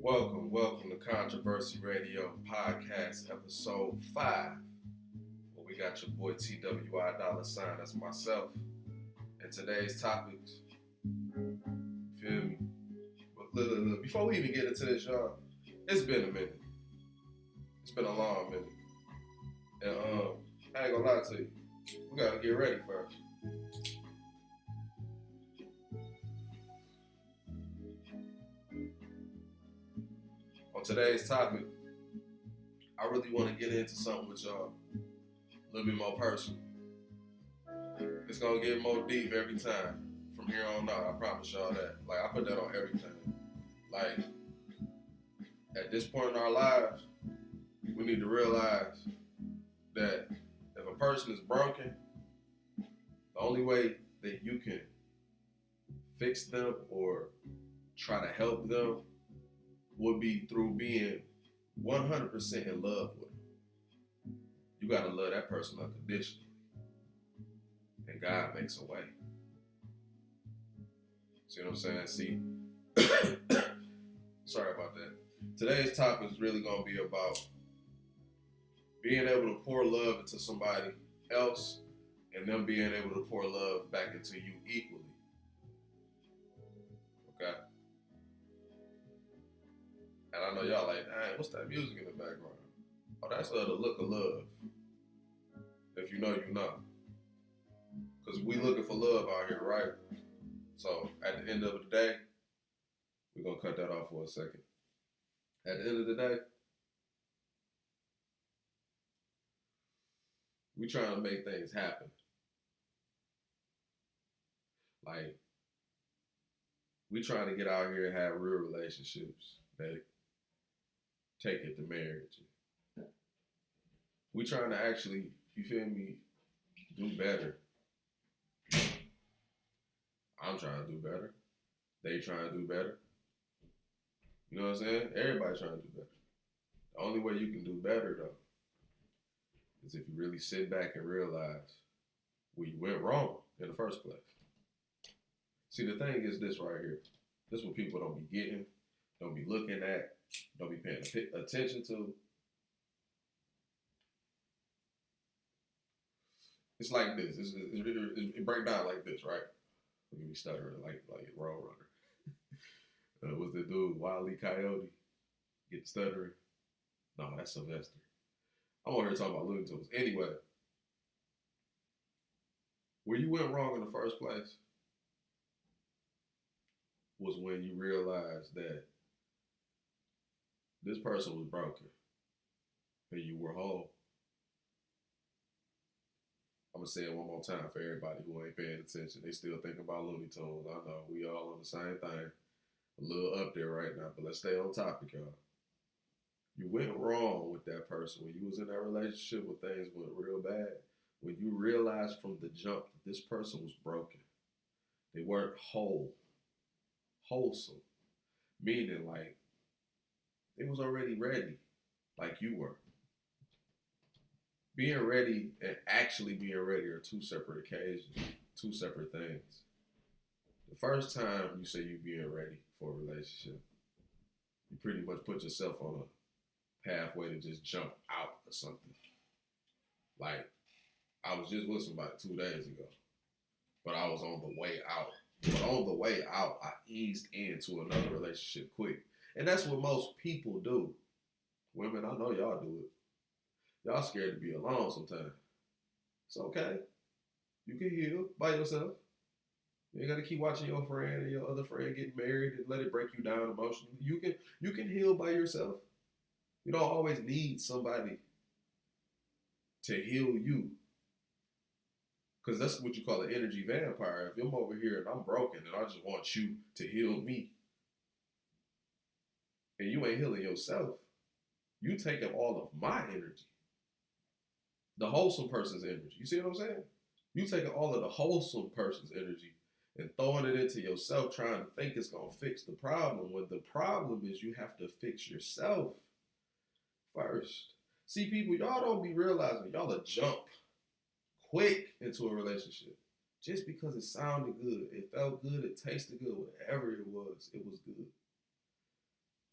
Welcome to Controversy Radio Podcast, episode 5. Where we got your boy TWI Dollar Sign, that's myself. And today's topics, feel me? But look, before we even get into this, y'all, it's been a minute. It's been a long minute. And I ain't gonna lie to you, we gotta get ready first. On today's topic, I really want to get into something with y'all a little bit more personal. It's gonna get more deep every time from here on out. I promise y'all that. Like, I put that on everything. Like, at this point in our lives, we need to realize that if a person is broken, the only way that you can fix them or try to help them would be through being 100% in love with them. You gotta love that person unconditionally. And God makes a way. See what I'm saying? See? Sorry about that. Today's topic is really gonna be about being able to pour love into somebody else and them being able to pour love back into you equally. Okay? And I know y'all like, dang, what's that music in the background? Oh, that's the look of love. If you know, you know. Because we looking for love out here, right? So at the end of the day, we're going to cut that off for a second. At the end of the day, we trying to make things happen. Like, we trying to get out here and have real relationships that take it to marriage. We trying to actually, you feel me, do better. I'm trying to do better. They trying to do better. You know what I'm saying? Everybody trying to do better. The only way you can do better, though, is if you really sit back and realize where you went wrong in the first place. See, the thing is this right here. This is what people don't be getting, don't be looking at, don't be paying attention to. It's like this. It breaks down like this, right? Look at me stuttering like a road runner. What's the dude? Wile E. Coyote? Get the stuttering? No, that's Sylvester. I'm over here talking about Looney Tunes. Anyway, where you went wrong in the first place was when you realized that this person was broken and you were whole. I'm going to say it one more time for everybody who ain't paying attention. They still think about Looney Tunes. I know, we all on the same thing. A little up there right now, but let's stay on topic, y'all. You went wrong with that person when you was in that relationship when things went real bad. When you realized from the jump that this person was broken. They weren't wholesome. Meaning, like, they was already ready, like you were. Being ready and actually being ready are two separate occasions, two separate things. The first time you say you being ready for a relationship, you pretty much put yourself on a pathway to just jump out or something. Like, I was just with somebody 2 days ago, but I was on the way out. But on the way out, I eased into another relationship quick. And that's what most people do. Women, I know y'all do it. Y'all scared to be alone sometimes. It's okay. You can heal by yourself. You ain't got to keep watching your friend and your other friend get married and let it break you down emotionally. You can heal by yourself. You don't always need somebody to heal you. Because that's what you call an energy vampire. If I'm over here and I'm broken and I just want you to heal me, and you ain't healing yourself, you taking all of my energy. The wholesome person's energy. You see what I'm saying? You taking all of the wholesome person's energy and throwing it into yourself, trying to think it's going to fix the problem, when the problem is you have to fix yourself first. See, people, y'all don't be realizing y'all will jump quick into a relationship just because it sounded good. It felt good. It tasted good. Whatever it was good.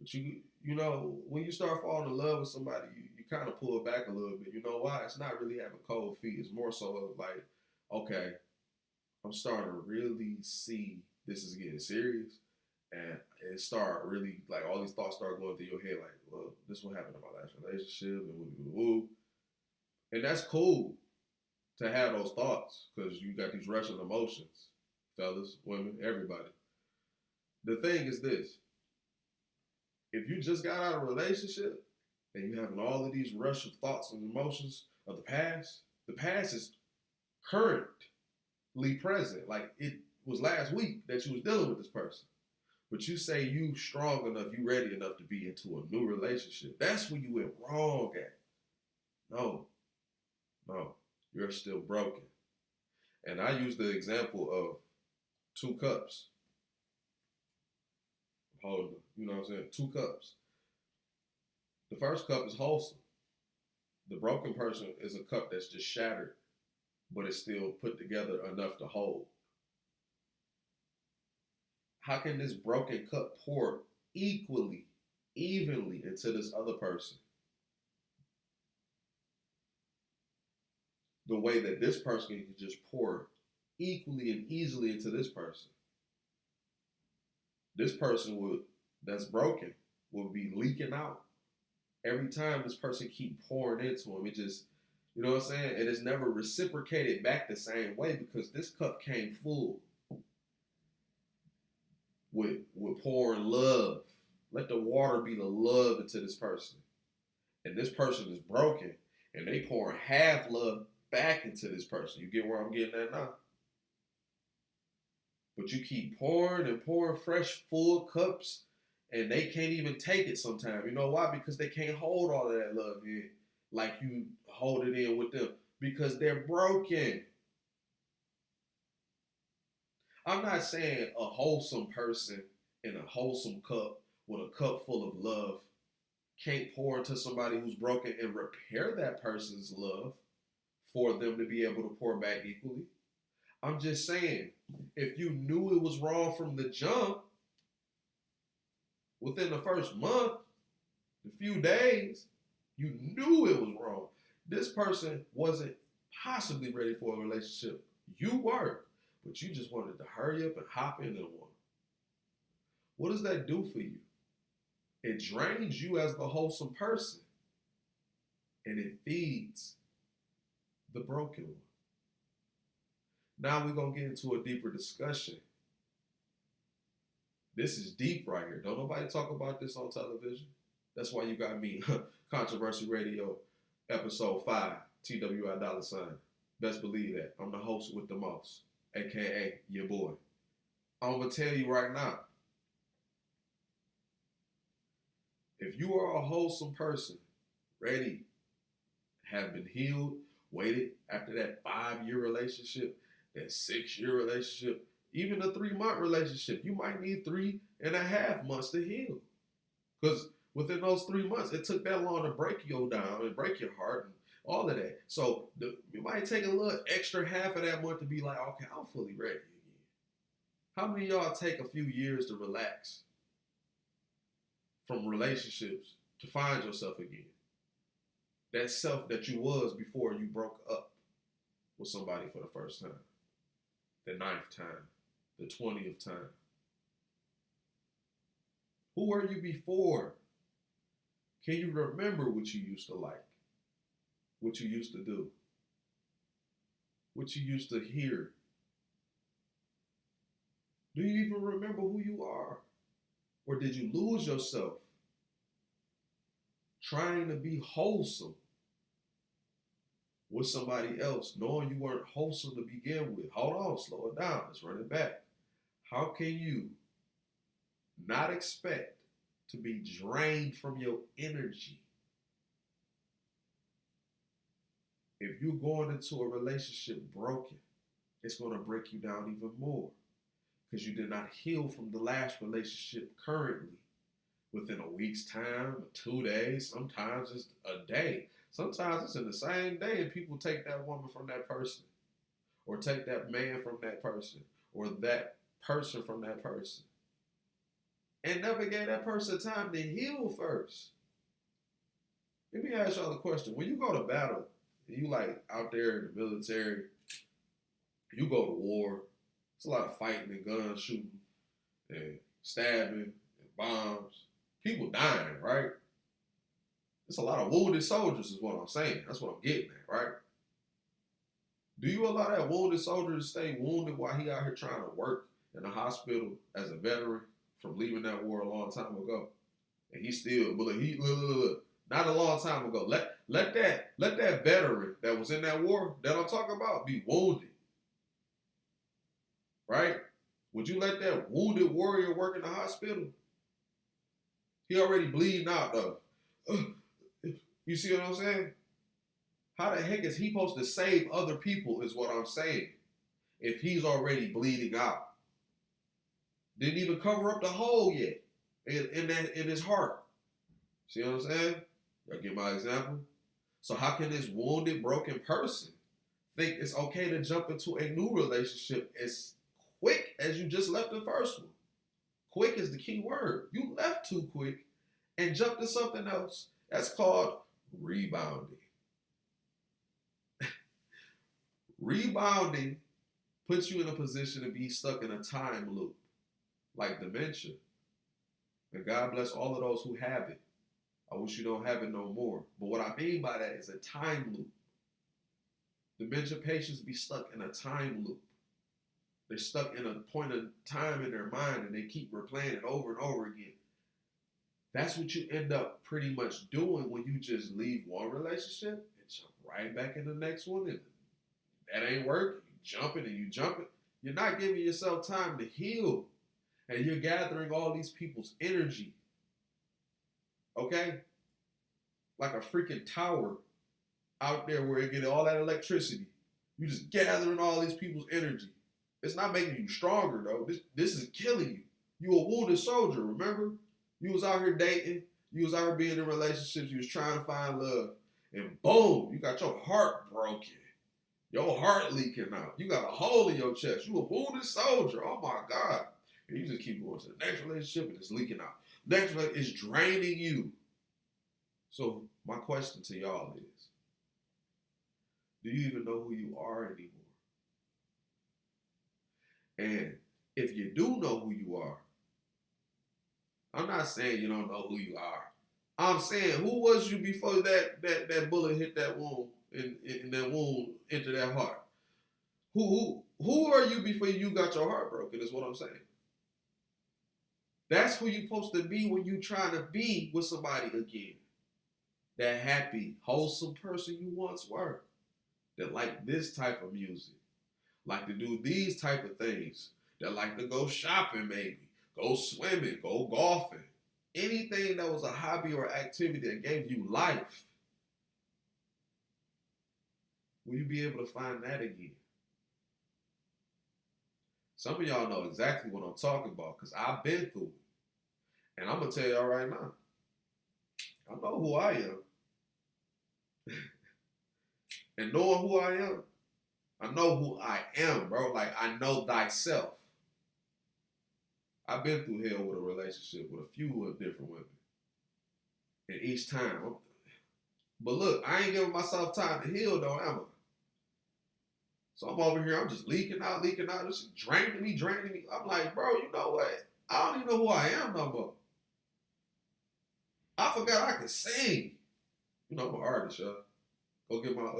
But you know, when you start falling in love with somebody, you kind of pull back a little bit. You know why? It's not really having cold feet. It's more so of like, okay, I'm starting to really see this is getting serious, and it start really like all these thoughts start going through your head. Like, well, this is what happened in my last relationship, and woo, and that's cool to have those thoughts because you got these rushing emotions, fellas, women, everybody. The thing is this: if you just got out of a relationship and you having all of these rush of thoughts and emotions of the past is currently present. Like it was last week that you was dealing with this person. But you say you strong enough, you ready enough to be into a new relationship. That's where you went wrong at. No, no, you're still broken. And I use the example of two cups. Holding, you know what I'm saying? Two cups. The first cup is wholesome. The broken person is a cup that's just shattered, but it's still put together enough to hold. How can this broken cup pour equally, evenly into this other person the way that this person can just pour equally and easily into this person? This person would that's broken will be leaking out every time this person keep pouring into him. It just, you know what I'm saying? And it's never reciprocated back the same way because this cup came full with pouring love. Let the water be the love into this person. And this person is broken and they pouring half love back into this person. You get where I'm getting at now? But you keep pouring and pouring fresh, full cups, and they can't even take it sometimes. You know why? Because they can't hold all of that love in like you hold it in with them because they're broken. I'm not saying a wholesome person in a wholesome cup with a cup full of love can't pour into somebody who's broken and repair that person's love for them to be able to pour back equally. I'm just saying, if you knew it was wrong from the jump, within the first month, a few days, you knew it was wrong. This person wasn't possibly ready for a relationship. You were, but you just wanted to hurry up and hop into one. What does that do for you? It drains you as the wholesome person, and it feeds the broken one. Now we're going to get into a deeper discussion. This is deep right here. Don't nobody talk about this on television. That's why you got me, Controversy Radio, episode 5, TWI dollar sign. Best believe that. I'm the host with the most, a.k.a. your boy. I'm going to tell you right now, if you are a wholesome person, ready, have been healed, waited after that 5-year relationship, that 6-year relationship, even a 3-month relationship, you might need 3.5 months to heal. Because within those 3 months, it took that long to break you down and break your heart and all of that. So you might take a little extra half of that month to be like, okay, I'm fully ready again. How many of y'all take a few years to relax from relationships to find yourself again? That self that you was before you broke up with somebody for the first time, the 9th time, the 20th time. Who were you before? Can you remember what you used to like? What you used to do? What you used to hear? Do you even remember who you are? Or did you lose yourself trying to be wholesome with somebody else, knowing you weren't wholesome to begin with? Hold on, slow it down. Let's run it back. How can you not expect to be drained from your energy if you're going into a relationship broken? It's going to break you down even more because you did not heal from the last relationship currently within a week's time, 2 days, sometimes it's a day. Sometimes it's in the same day and people take that woman from that person or take that man from that person or that person from that person. and never gave that person time to heal first. Let me ask y'all a question. When you go to battle, you like out there in the military, you go to war, it's a lot of fighting and gun shooting and stabbing and bombs. People dying, right? It's a lot of wounded soldiers is what I'm saying. That's what I'm getting at, right? Do you allow that wounded soldier to stay wounded while he out here trying to work in the hospital as a veteran from leaving that war a long time ago? And he still, but look, not a long time ago. Let that veteran that was in that war that I'm talking about be wounded. Right? Would you let that wounded warrior work in the hospital? He already bleeding out though. You see what I'm saying? How the heck is he supposed to save other people is what I'm saying. If he's already bleeding out. Didn't even cover up the hole yet in his heart. See what I'm saying? Y'all get my example? So how can this wounded, broken person think it's okay to jump into a new relationship as quick as you just left the first one? Quick is the key word. You left too quick and jumped to something else. That's called rebounding. Rebounding puts you in a position to be stuck in a time loop, like dementia. And God bless all of those who have it. I wish you don't have it no more. But what I mean by that is a time loop. Dementia patients be stuck in a time loop. They're stuck in a point of time in their mind and they keep replaying it over and over again. That's what you end up pretty much doing when you just leave one relationship and jump right back in the next one. And that ain't working. You jumping and you jumping. You're not giving yourself time to heal. And you're gathering all these people's energy. Okay? Like a freaking tower out there where it get all that electricity. You just gathering all these people's energy. It's not making you stronger though. This is killing you. You a wounded soldier, remember? You was out here dating. You was out here being in relationships. You was trying to find love. And boom, you got your heart broken. Your heart leaking out. You got a hole in your chest. You a wounded soldier. Oh my God. And you just keep going to the next relationship and it's leaking out. Next one is draining you. So my question to y'all is, do you even know who you are anymore? And if you do know who you are, I'm not saying you don't know who you are. I'm saying, who was you before that bullet hit that wound and that wound entered that heart? Who are you before you got your heart broken is what I'm saying. That's who you're supposed to be when you're trying to be with somebody again. That happy, wholesome person you once were. That like this type of music. Like to do these type of things. That like to go shopping maybe. Go swimming, go golfing. Anything that was a hobby or activity that gave you life. Will you be able to find that again? Some of y'all know exactly what I'm talking about because I've been through it. And I'm going to tell y'all right now. I know who I am. And knowing who I know who I am, bro. Like, I know thyself. I've been through hell with a relationship with a few of different women. And each time, but look, I ain't giving myself time to heal though, am I? So I'm over here, I'm just leaking out, this draining me. I'm like, bro, you know what? I don't even know who I am no more. I forgot I could sing. You know, I'm an artist, y'all. Go get my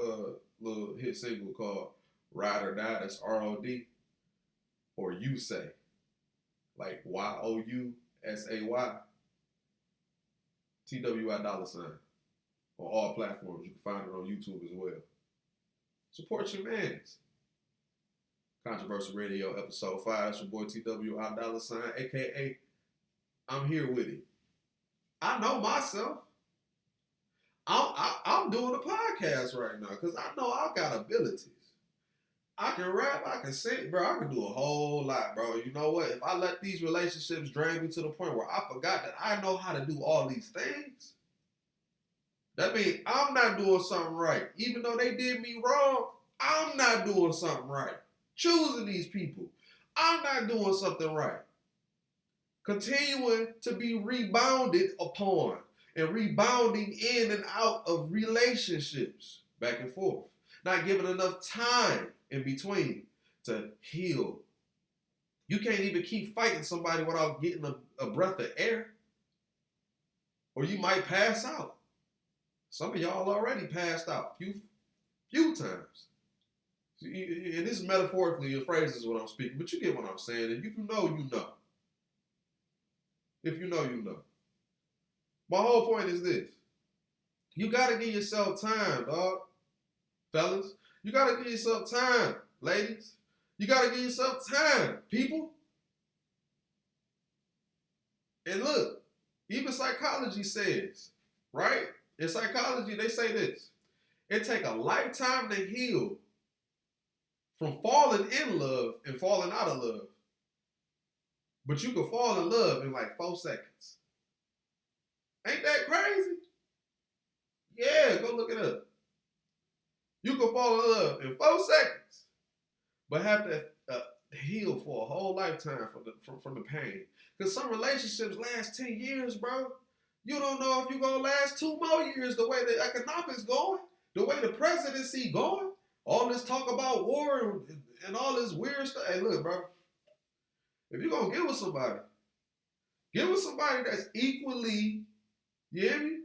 little hit single called Ride or Die, that's R-O-D. Or You Say. Like Y-O-U-S-A-Y. T-W-I $. On all platforms. You can find it on YouTube as well. Support your mans. Controversial Radio, episode 5. It's your boy T-W-I $, a.k.a. I'm here with it. I know myself. I'm doing a podcast right now because I know I got abilities. I can rap, I can sing, bro. I can do a whole lot, bro. You know what? If I let these relationships drain me to the point where I forgot that I know how to do all these things, that means I'm not doing something right. Even though they did me wrong, I'm not doing something right. Choosing these people, I'm not doing something right. continuing to be rebounded upon and rebounding in and out of relationships back and forth, not giving enough time in between to heal. You can't even keep fighting somebody without getting a breath of air, or you might pass out. Some of y'all already passed out few times. And this is metaphorically, the phrase is what I'm speaking, but you get what I'm saying. And if you know, you know. If you know, you know. My whole point is this. You got to give yourself time, dog. Fellas. You got to give yourself time, ladies. You got to give yourself time, people. And look, even psychology says, right? In psychology, they say this. It takes a lifetime to heal from falling in love and falling out of love. But you can fall in love in like 4 seconds. Ain't that crazy? Yeah, go look it up. You can fall in love in 4 seconds, but have to heal for a whole lifetime from the pain. Because some relationships last 10 years, bro. You don't know if you're going to last 2 more years the way the economics going, the way the presidency going, all this talk about war and all this weird stuff. Hey, look, bro. If you're going to get with somebody that's equally, you hear me?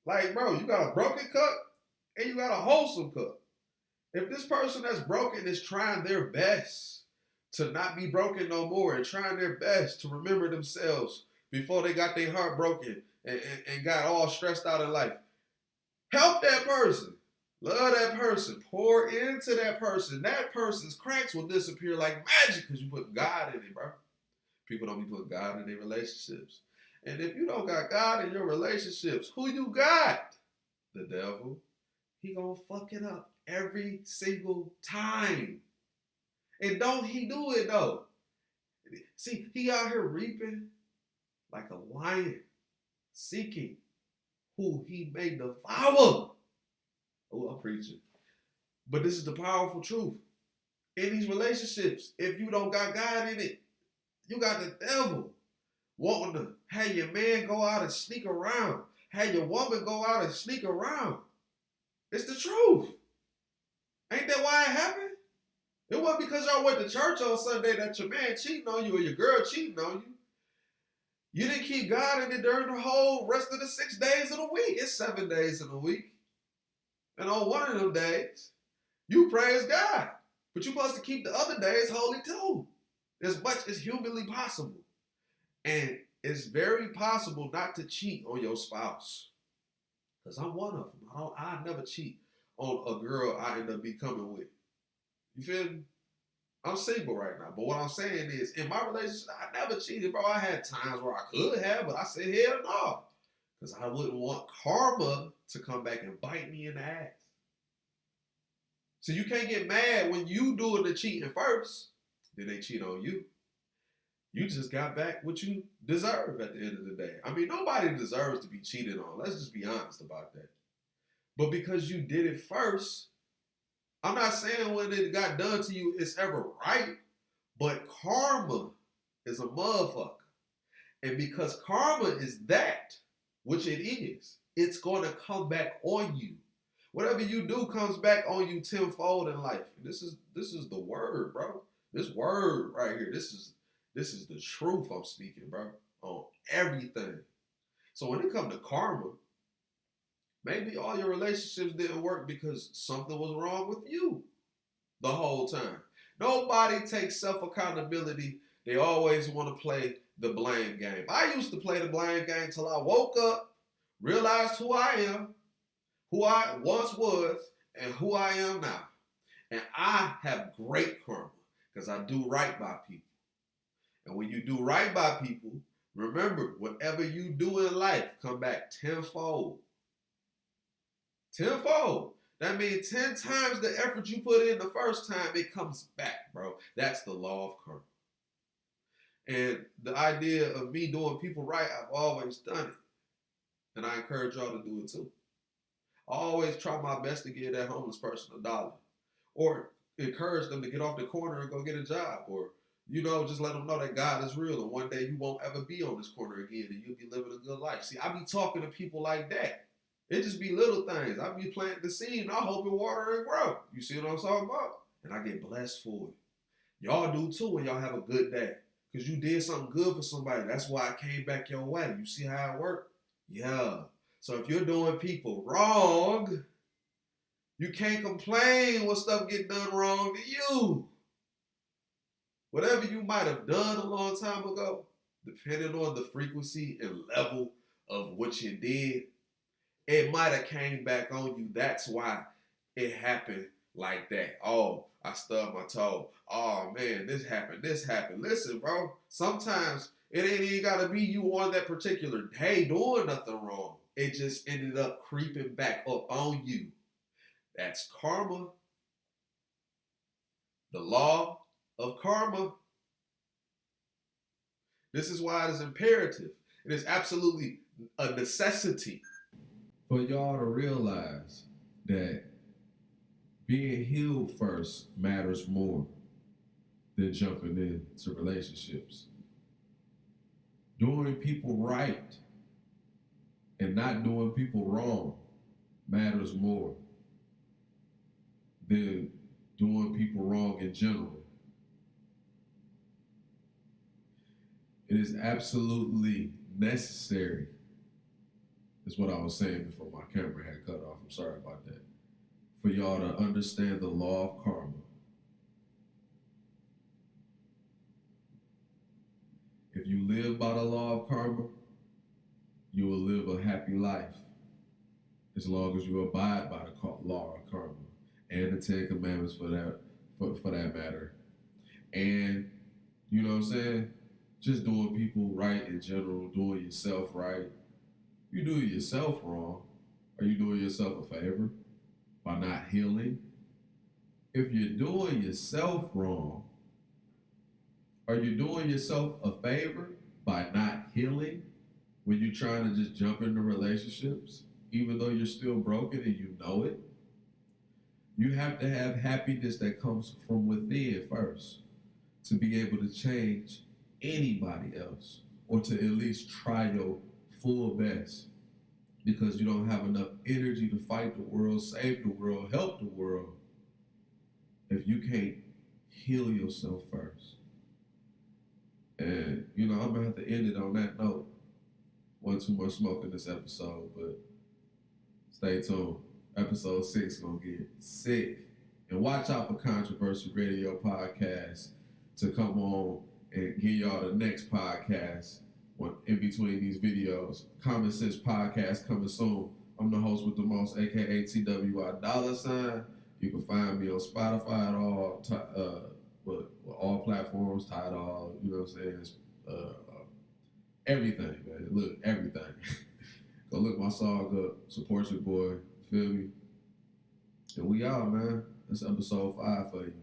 Like, bro, you got a broken cup and you got a wholesome cup. If this person that's broken is trying their best to not be broken no more and trying their best to remember themselves before they got their heart broken and got all stressed out in life, help that person. Love that person. Pour into that person. That person's cracks will disappear like magic because you put God in it, bro. People don't be putting God in their relationships. And if you don't got God in your relationships, who you got? The devil. He gonna fuck it up every single time. And don't he do it though? See, he out here reaping like a lion, seeking who he may devour. Oh, I'm preaching. But this is the powerful truth. In these relationships, if you don't got God in it, you got the devil wanting to have your man go out and sneak around, have your woman go out and sneak around. It's the truth. Ain't that why it happened? It wasn't because y'all went to church on Sunday that your man cheating on you or your girl cheating on you. You didn't keep God in it during the whole rest of the 6 days of the week. It's 7 days in a week. And on one of them days, you praise God. But you're supposed to keep the other days holy too. As much as humanly possible. And it's very possible not to cheat on your spouse. Because I'm one of them. I never cheat on a girl I end up becoming with. You feel me? I'm single right now. But what I'm saying is, in my relationship, I never cheated, bro. I had times where I could have, but I said, hell no. Because I wouldn't want karma to come back and bite me in the ass. So you can't get mad when you doing the cheating first. Then they cheat on you. You just got back what you deserve at the end of the day. I mean, nobody deserves to be cheated on. Let's just be honest about that. But because you did it first, I'm not saying when it got done to you, it's ever right. But karma is a motherfucker. And because karma is that, which it is, it's going to come back on you. Whatever you do comes back on you tenfold in life. This is the word, bro. This word right here, this is the truth I'm speaking, bro, on everything. So when it comes to karma, maybe all your relationships didn't work because something was wrong with you the whole time. Nobody takes self-accountability. They always want to play the blame game. I used to play the blame game till I woke up, realized who I am, who I once was, and who I am now. And I have great karma because I do right by people. And when you do right by people, remember, whatever you do in life, come back tenfold. Tenfold. That means 10 times the effort you put in the first time, it comes back, bro. That's the law of karma. And the idea of me doing people right, I've always done it. And I encourage y'all to do it too. I always try my best to give that homeless person $1. Or encourage them to get off the corner and go get a job. Or Just let them know that God is real, and one day you won't ever be on this corner again, and you'll be living a good life. See, I be talking to people like that. It just be little things. I be planting the seed, and I hope it water and grow. You see what I'm talking about? And I get blessed for it. Y'all do too when y'all have a good day. Because you did something good for somebody. That's why I came back your way. You see how it worked? Yeah. So if you're doing people wrong, you can't complain when stuff get done wrong to you. Whatever you might have done a long time ago, depending on the frequency and level of what you did, it might have came back on you. That's why it happened like that. Oh, I stubbed my toe. Oh man, this happened. Listen, bro, sometimes it ain't even gotta be you on that particular day doing nothing wrong. It just ended up creeping back up on you. That's karma. The law of karma. This is why it is imperative. It is absolutely a necessity for y'all to realize that being healed first matters more than jumping into relationships. Doing people right and not doing people wrong matters more than doing people wrong in general. It is absolutely necessary, is what I was saying before my camera had cut off. I'm sorry about that. For y'all to understand the law of karma. If you live by the law of karma, you will live a happy life as long as you abide by the law of karma and the Ten Commandments for that matter. And you know what I'm saying? Just doing people right in general, doing yourself right. You do yourself wrong. Are you doing yourself a favor by not healing? If you're doing yourself wrong, are you doing yourself a favor by not healing when you're trying to just jump into relationships, even though you're still broken and you know it? You have to have happiness that comes from within first to be able to change anybody else, or to at least try your full best, because you don't have enough energy to fight the world, save the world, help the world, if you can't heal yourself first. And, I'm going to have to end it on that note. Wasn't too much smoke in this episode, but stay tuned. Episode 6 going to get sick. And watch out for Controversy Radio Podcast to come on and give y'all the next podcast in between these videos. Common Sense Podcast coming soon. I'm the host with the most, aka TWI$. You can find me on Spotify and all platforms, Tidal, you know what I'm saying? Everything, man. Look, everything. Go look my song up. Support your boy. Feel me? And we out, man. That's episode 5 for you.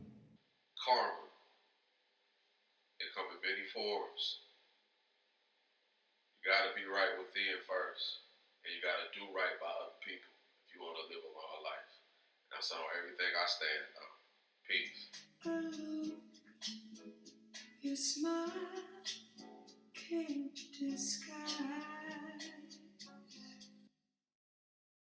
Karma. It come in many forms. You gotta be right within first. And you gotta do right by other people if you wanna live a long life. And that's on everything I stand on. Peace. Your smile can't disguise